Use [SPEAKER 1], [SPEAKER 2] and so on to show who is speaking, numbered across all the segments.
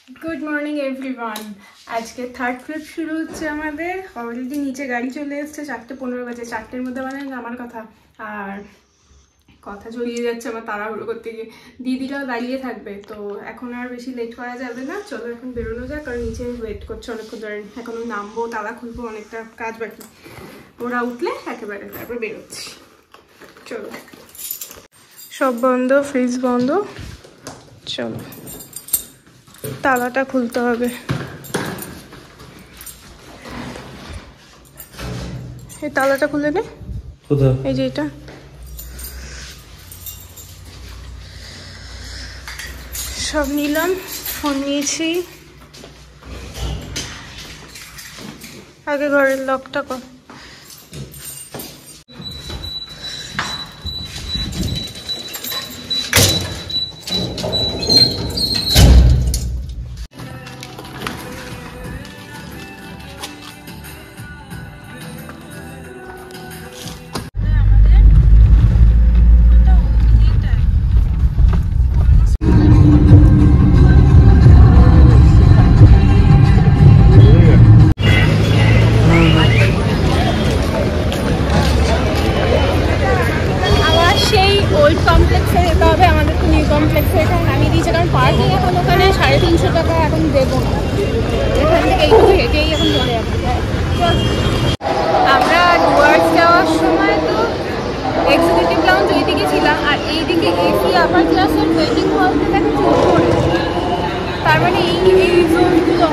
[SPEAKER 1] Good morning everyone. आज के third trip शुरू होच्छे आमादेर। अलरेडी नीचे गाड़ी चले एसेछे 4:15 बाजे। 4टेर मध्य माने नामार कथा আর কথা জড়িয়ে যাচ্ছে আমার তাড়াহুড়ো করতে গিয়ে। দিদিরাও দাঁড়িয়ে থাকবে, তো এখন আর বেশি লেট করা যাবে না। চলো এখন বেরোনো যাক, কারণ নিচে ওয়েট করছে অনেকক্ষণ ধরে। এখনো নামবো, তালা খুলবো, অনেকটা কাজ বাকি। ওরা উঠলে একেবারে তারপর বেরোচ্ছি। চলো, সব বন্ধ, ফ্রিজ বন্ধ। চলো, তালাটা খুলতে হবে। এই তালাটা খুলে নে। এই যে এটা সব নিলাম, ফোন নিয়েছি। আগে ঘরের লকটা কর। আমরা ডুয়ার্স যাওয়ার সময় তো এক্সিকিউটিভ লাউঞ্জ এইদিকে ছিলাম, আর এইদিকে এসি আপার ক্লাসের ওয়েটিং হল থেকে চুপ করে, তার মানে এই জোনগুলো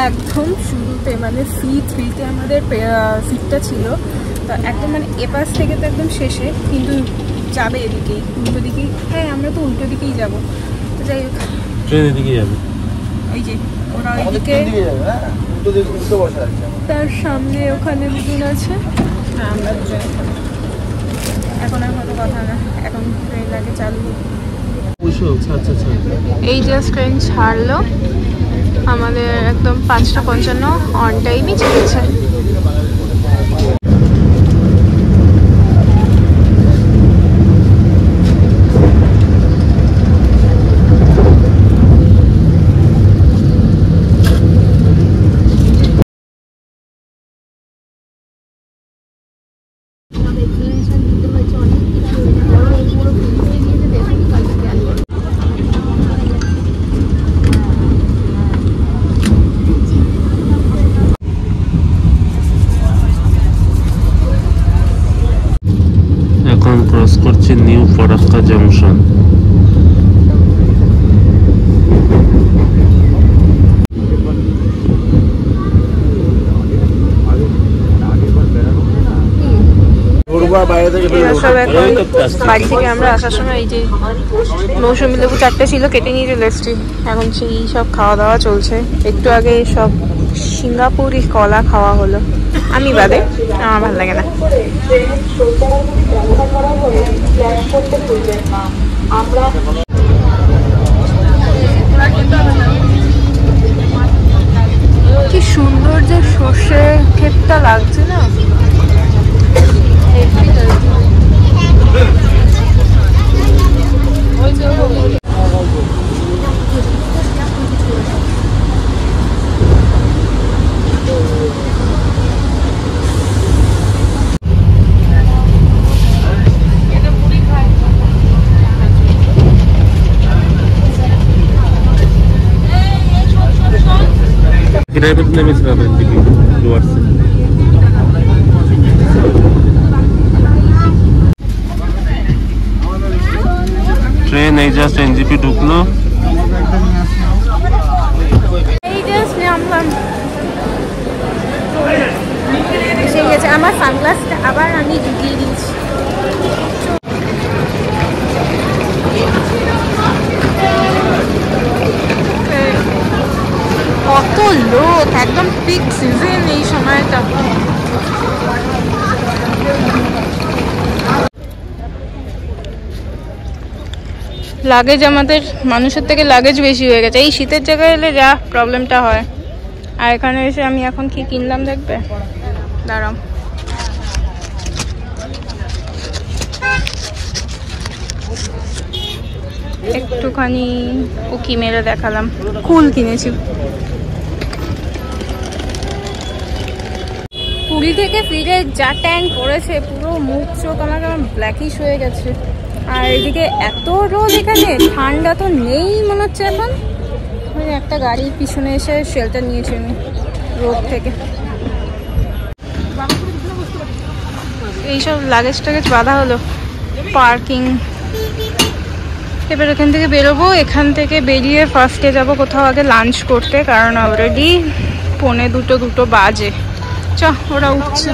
[SPEAKER 1] একদম শুরুতে, মানে C3-তে আমাদের সিটটা ছিল। তো একদম মানে এপাশ থেকে তো একদম শেষে, কিন্তু যাবে এদিকেই, উল্টো দিকেই। হ্যাঁ, আমরা তো উল্টো দিকেই যাবো। তো যাই হোক, ট্রেন এদিকেই যাবে। ওই যে ওরা ওইদিকে, তার সামনে ওখানে দুজন আছে। হ্যাঁ, আমরা দুজন। এখন আর কত কথা না, এখন ট্রেন আগে চালু। এই জাস্ট ট্রেন ছাড়লো আমাদের, একদম 5:55 অন টাইমই চলেছে।
[SPEAKER 2] এখন ক্রস করছি নিউ ফরাক্কা জংশন।
[SPEAKER 1] বাড়ি থেকে আমরা আসার সময় এই যে মৌসুমী লেবু 4টে ছিল, কেটে নিয়ে চলে এসেছি। এখন সেই সব খাওয়া দাওয়া চলছে। একটু আগে সব সিঙ্গাপুরি কলা খাওয়া হলো, আমি বাদে, আমার ভালো লাগে না। কি সুন্দর যে সর্ষে ক্ষেতটা লাগছে না।
[SPEAKER 2] ট্রেন এই জাস্ট এনজিপি ঢুকলো।
[SPEAKER 1] এই জাস্ট নামলাম। ঠিক আছে, আমার সানগ্লাসটা আবার আমি ঢুকিয়ে দিচ্ছি। কত লোক, একদম পিক সিজন এই সময়টা। লাগেজ আমাদের মানুষের থেকে লাগেজ বেশি হয়ে গেছে। এই শীতের জায়গায় এলে যা প্রবলেমটা হয়। আর এখানে এসে আমি এখন কি কিনলাম দেখবে। দাঁড়াও, একটুখানি উকি মেরে দেখালাম। কুল কিনেছি। পুরী থেকে ফিরে যা ট্যান পড়েছে, পুরো মুখ চোখ আমার কেমন ব্ল্যাকিশ হয়ে গেছে। আর এদিকে এত রোদ, এখানে ঠান্ডা তো নেই মনে হচ্ছে এখন। একটা গাড়ির পিছনে এসে শেল্টার নিয়েছি আমি রোদ থেকে। এইসব লাগেজ টাগেজ বাঁধা হলো, পার্কিং। এবার এখান থেকে বেরোবো। এখান থেকে বেরিয়ে ফার্স্টে যাব কোথাও আগে লাঞ্চ করতে, কারণ অলরেডি 1:45 বাজে। চ, ওরা উঠছে।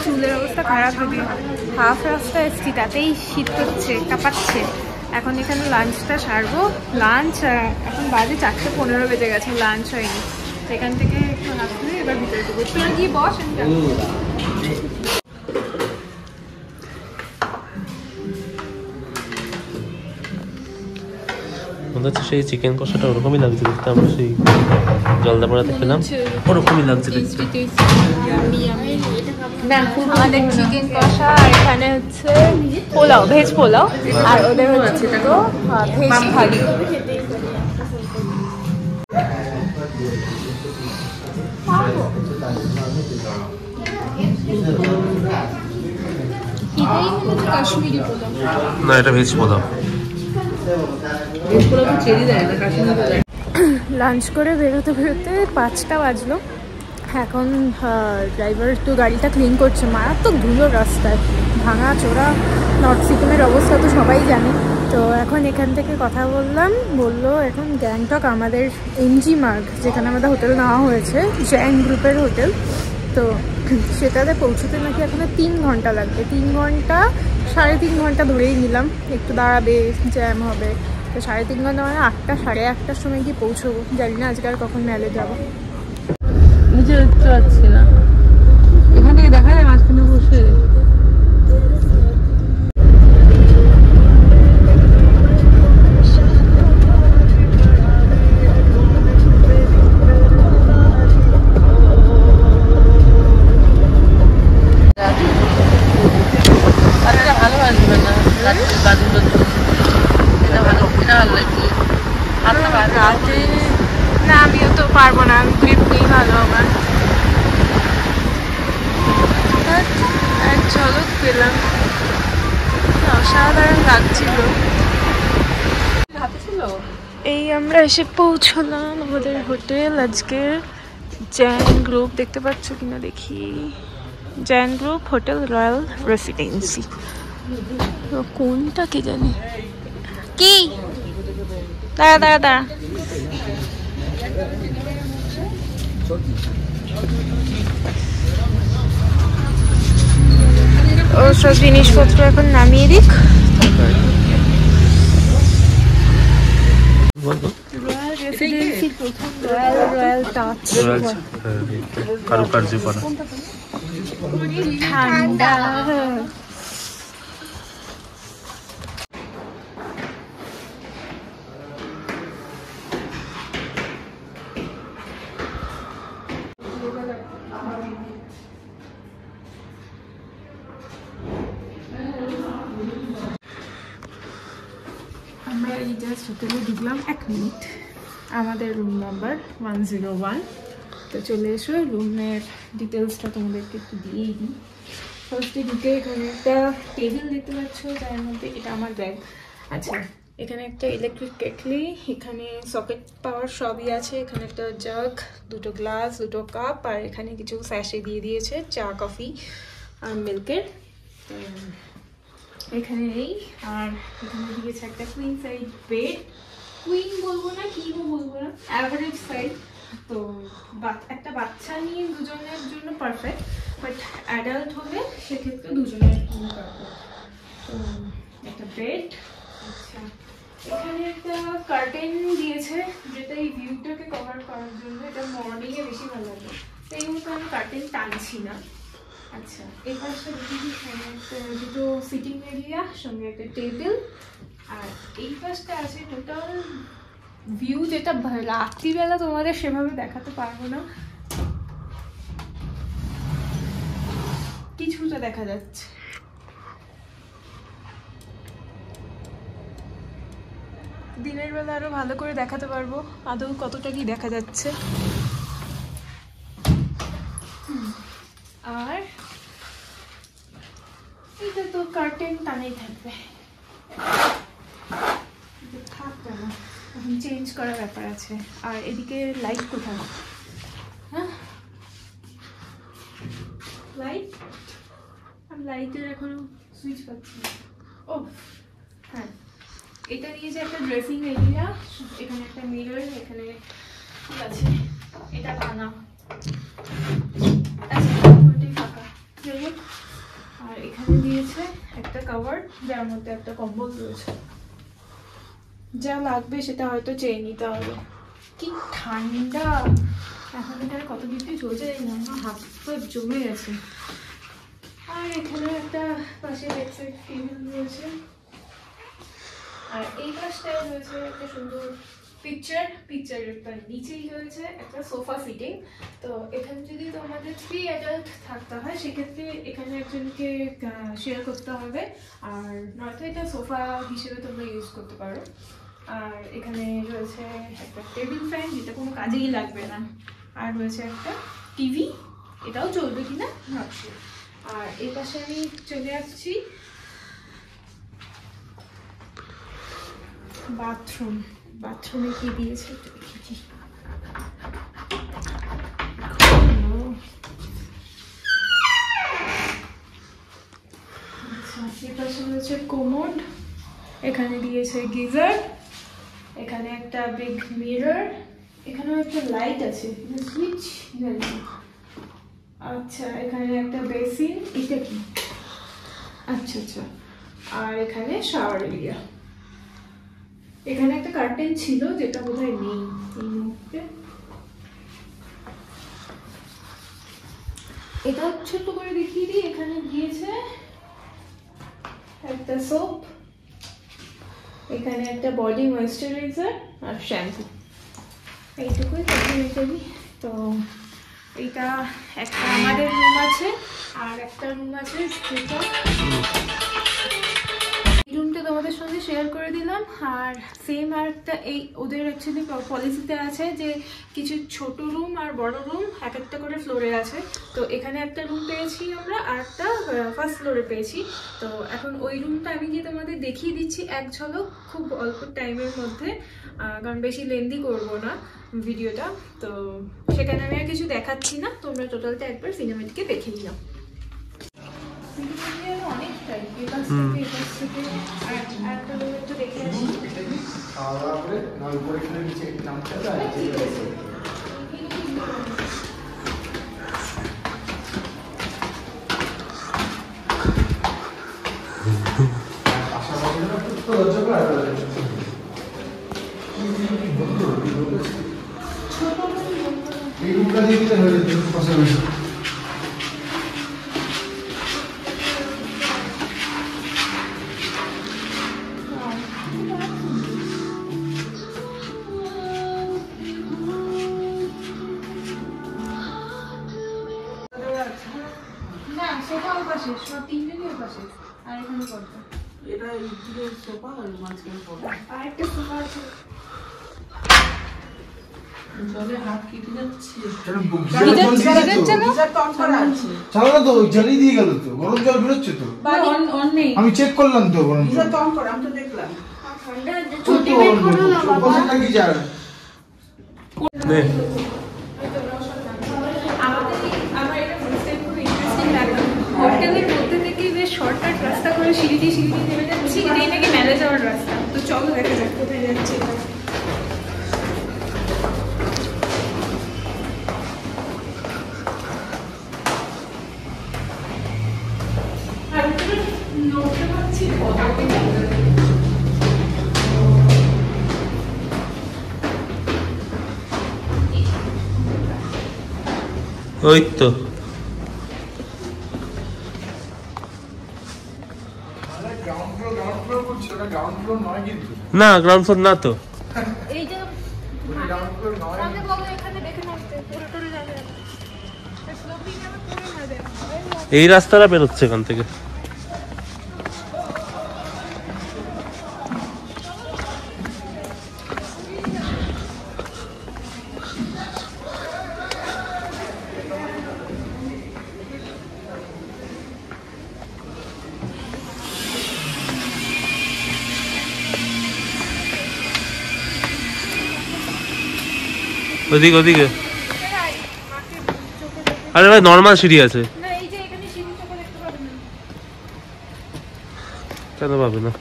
[SPEAKER 1] চুলের অবস্থা খারাপ যদি হাফ রাস্তা এসছি, তাতেই শীত করছে, কাঁপাচ্ছে। এখন এখানে লাঞ্চটা সারবো। লাঞ্চ এখন বাজে 4:15 বেজে গেছে, লাঞ্চ হয়নি। সেখান থেকে একটু হাসলে এবার ভিতরে ঢুকবো। তোরা গিয়ে বস, আমি
[SPEAKER 2] মনে হচ্ছে সেই চিকেন কষাটা ওরকমই লাগছে দেখতে। আমরা সেই জলদাপাড়াতে খেলাম, ওরকমই লাগছে দেখতে।
[SPEAKER 1] আমাদের চিকেন কষা, এখানে হচ্ছে পোলাও, ভেজ পোলাও, আর ওদের হচ্ছে তো ভেজ থালি। কাশ্মীরি পোলাও
[SPEAKER 2] না, এটা ভেজ পোলাও।
[SPEAKER 1] লাঞ্চ করে বেরোতে বেরোতে 5টা বাজলো। এখন ড্রাইভার তো গাড়িটা ক্লিন করছে। মারাত্মক ধুলো রাস্তায়, ভাঙা চোরা। নর্থ সিকিমের অবস্থা তো সবাই জানে। তো এখন এখান থেকে কথা বললাম, বললো এখন গ্যাংটক আমাদের এনজি মার্গ, যেখানে আমাদের হোটেল নেওয়া হয়েছে, জ্যান গ্রুপের হোটেল, তো সেটাতে পৌঁছতে নাকি এখনো 3 ঘন্টা লাগবে। 3 ঘন্টা 3.5 ঘন্টা ধরেই নিলাম, একটু দাঁড়াবে, জ্যাম হবে। তো 3.5 ঘন্টা মানে 8টা 8:30টার সময় গিয়ে পৌঁছবো। জানি না আজকে আর কখন মেলে যাবো।
[SPEAKER 3] নিচে দেখতে পাচ্ছি না, এখান থেকে দেখা যায় মাঝখানে বসে। ভালোবাসবে না গাছগুলো, এটা ভালো, এটা ভালো লাগছে।
[SPEAKER 1] রাতে না, আমিও তো পারবো না, গ্রিপ নেই ভালো আমার। এক ঝলক পেলাম, অসাধারণ লাগছিল। এই আমরা এসে পৌঁছলাম আমাদের হোটেল আজকের, জ্যান গ্রুপ। দেখতে পাচ্ছ কিনা দেখি, Gen group hotel royal residency. তো কোনটা কে জানে কি, দাঁড়া দাঁড়া দাঁড়া। ও সব জিনিসপত্র এখন নামিয়ে দিক। রয়্যাল রেসিডেন্সি প্রথম রয়্যাল টাচ,
[SPEAKER 2] কারুকার্য করা,
[SPEAKER 1] ঠান্ডা। আমরা এই জাস্ট হোটেলে ঢুকলাম, 1 মিনিট। আমাদের রুম নাম্বার 101। তো চলে এসো, রুমের ডিটেলসটা তোমাদেরকে একটু দিয়েই দিই। ফার্স্টে ঢুকে এখানে একটা টেবিল দেখতে পাচ্ছ, যার মধ্যে এটা আমার ব্যাগ। আচ্ছা, এখানে একটা ইলেকট্রিক কেটলি, এখানে সকেট পাওয়ার সবই আছে। এখানে একটা জাগ, 2টো গ্লাস, 2টো কাপ, আর এখানে কিছু স্যাশে দিয়ে দিয়েছে চা, কফি আর মিল্কের। এখানে এই, আর এখানে দিয়েছে একটা কুইন সাইজ বেড। কুইন বলবো না, কি বলবো না, অ্যাভারেজ সাইজ। তো একটা বাচ্চা নিয়ে দুজনের জন্য পারফেক্ট, বাট অ্যাডাল্ট হলে সেক্ষেত্রে দুজনের জন্য পারফেক্ট। তো একটা বেড। আচ্ছা, এখানে একটা কার্টেন দিয়েছে, যেটা এই ভিউটাকে কভার করার জন্য। এটা মর্নিংয়ে বেশি ভালো লাগে, তো এই মতো আমি কার্টেন টানছি না। আচ্ছা, এই পাশটা দেখি, দুটো সিটিং এরিয়া, সঙ্গে একটা টেবিল। আর এই পাশটা আছে টোটাল ভিউ, যেটা রাত্রিবেলা তোমাদের সেভাবে দেখাতে পারবো না, কিছুটা দেখা যাচ্ছে। দিনের বেলা আরো ভালো করে দেখাতে পারবো আদৌ কতটা কি দেখা যাচ্ছে। আর এটা তো কার্টেন টানাই থাকবে, থাকবে না, এখন চেঞ্জ করার ব্যাপার আছে। আর এদিকে লাইট কোথায়? হ্যাঁ, লাইট, আমি লাইটের এখনো সুইচ পাচ্ছি না। ও হ্যাঁ, এটা নিয়ে যে একটা ড্রেসিং এরিয়া, এখানে একটা মিরর, এখানে ঠিক আছে, এটা বানা। আর এখানে দিয়েছে একটা কভার, যার মধ্যে একটা কম্বল রয়েছে। যা লাগবে সেটা হয়তো চেয়ে নিতে হবে। কি ঠান্ডা! এখন এখানে কত ডিগ্রি চলছে আমার হাত পা জমে গেছে। আর এখানে একটা পাশে বেডসাইড টেবিল রয়েছে। আর এই পাশটায় রয়েছে একটা সুন্দর পিকচারের নিচেই রয়েছে একটা সোফা সিটিং। তো এখানে যদি তোমাদের 3 অ্যাডাল্ট থাকতে হয়, সেক্ষেত্রে এখানে একজনকে শেয়ার করতে হবে, আর নয়তো এটা সোফা হিসেবে তোমরা ইউজ করতে পারো। আর এখানে রয়েছে একটা টেবিল ফ্যান, যেটা কোনো কাজেই লাগবে না, আর রয়েছে একটা টিভি, এটাও চলবে কিনা ভাবছি। আর এই পাশে আমি চলে আসছি বাথরুমে কি দিয়েছে একটু দেখেছি। এপাশে রয়েছে কোমোড, এখানে দিয়েছে গিজার, এখানে একটা বিগ মিরর, এখানেও একটা লাইট আছে, সুইচ জানি। আচ্ছা এখানে একটা বেসিন, এটা কি? আচ্ছা আচ্ছা। আর এখানে শাওয়ার এরিয়া। এখানে একটা কার্টেন ছিল যেটা বোধহয় নেই এই মুহূর্তে। এটা ছোট্ট করে দেখিয়ে দিই, এখানে দিয়েছে একটা সোপ, এখানে একটা বডি ময়েশ্চারাইজার আর শ্যাম্পু, এইটুকুই দেখি। তো এইটা একটা আমাদের রুম আছে, আর একটা রুম আছে যেটা এই রুমটা তোমাদের সঙ্গে শেয়ার করে দিলাম। আর সেম আর একটা এই ওদের অ্যাকচুয়ালি পলিসিতে আছে যে কিছু ছোট রুম আর বড় রুম এক একটা করে ফ্লোরে আছে। তো এখানে একটা রুম পেয়েছি আমরা, আর একটা ফার্স্ট ফ্লোরে পেয়েছি। তো এখন ওই রুমটা আমি গিয়ে তোমাদের দেখিয়ে দিচ্ছি এক ঝলক, খুব অল্প টাইমের মধ্যে, কারণ বেশি লেন্দি করবো না ভিডিওটা। তো সেখানে আমি আর কিছু দেখাচ্ছি না, তোমরা টোটালটা একবার সিনেমাটিকে দেখে নিও। অনেকটাই এপাশ থেকে এপাশ থেকে একটা রুম একটু দেখে আসি।
[SPEAKER 4] এই রুমটা দিয়ে দিতে হয়ে যেত পাশাপাশি।
[SPEAKER 1] না সোফাও পাশে, সব তিনজনই পাশে। আর এখানে পড়তো
[SPEAKER 3] এটা এই সোফা আর মাঝখানে পড়বে।
[SPEAKER 1] আর একটা সোফা আছে।
[SPEAKER 3] জলে হাত কেটে যাচ্ছে।
[SPEAKER 4] চালো না তো, জ্বালিয়ে দিয়ে গেল তো, গরম জল বেরোচ্ছে তো। আমি চেক করলাম তো গরম জল।
[SPEAKER 3] আমি তো দেখলাম।
[SPEAKER 1] হোটেলের মধ্যে থেকে বেশ শর্টকাট রাস্তা করে সিঁড়ি দিয়ে নেমে যাচ্ছি, এটাই নাকি মেলে যাওয়ার রাস্তা। তো চলো দেখা যাক কোথায় যাচ্ছি।
[SPEAKER 2] ওই তো না, গ্রাউন্ড ফ্লোর না তো। এই রাস্তাটা বেরোচ্ছে এখান থেকে। ওদিকে ওদিকে। আরে ভাই নর্মাল সিঁড়ি আছে। কেন পাবে না?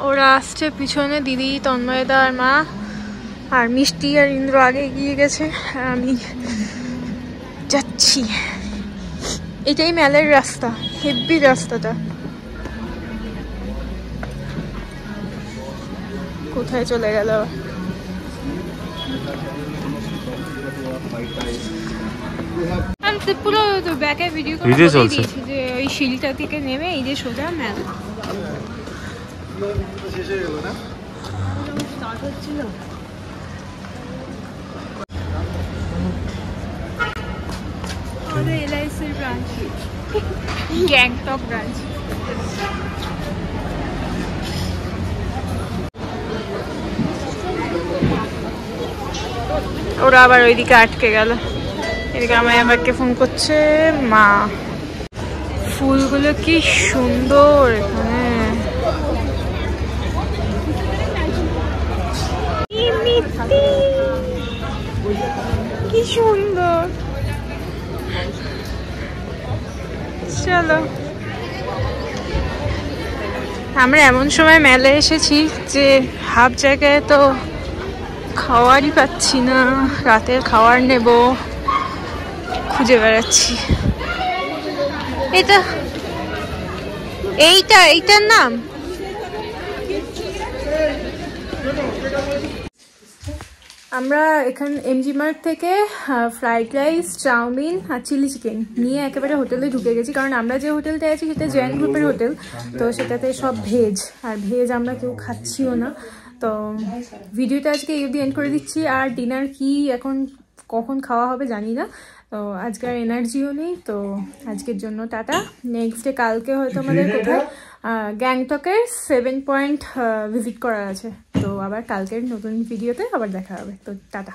[SPEAKER 1] ওরা আসছে পিছনে, দিদি, তন্ময়দা আর মা, আর মিষ্টি আর ইন্দ্র আগে এগিয়ে গেছে, আর আমি যাচ্ছি। এটাই মেলের রাস্তা, হেব্বি রাস্তাটা। কোথায় চলে গেল? পুরো ব্যাকে ভিডিও চলছে যে ওই শিলটা থেকে নেমে এই যে সোজা মেল স্টার্ট হচ্ছিল। আমাদের এলআইসির ব্রাঞ্চ, গ্যাংটক ব্রাঞ্চ। ওরা আবার ওইদিকে আটকে গেল। এদিকে আমার আমাকে ফোন করছে মা। ফুলগুলো কি সুন্দর এখানে, কি সুন্দর। চলো, আমরা এমন সময় মেলে এসেছি যে হাফ জায়গায় তো খাওয়ারই পাচ্ছি না। রাতের খাওয়ার নেব, খুঁজে বেড়াচ্ছি। এইটার নাম আমরা এখানে এমজি মার্ট থেকে ফ্রাইড রাইস, চাউমিন আর চিলি চিকেন নিয়ে একেবারে হোটেলে ঢুকে গেছি। কারণ আমরা যে হোটেলটা আছি সেটা জেন গ্রুপের হোটেল, তো সেটাতে সব ভেজ, আর ভেজ আমরা কেউ খাচ্ছিও না। তো ভিডিওটা আজকে এই অবধি এন্ড করে দিচ্ছি। আর ডিনার কি এখন কখন খাওয়া হবে জানি না, তো আজকে আর এনার্জিও নেই। তো আজকের জন্য টাটা। নেক্সট ডে কালকে হয়তো আমাদের কোথায় গ্যাংটকের 7 পয়েন্ট ভিজিট করার আছে। তো আবার কালকের নতুন ভিডিওতে আবার দেখা হবে। তো টাটা।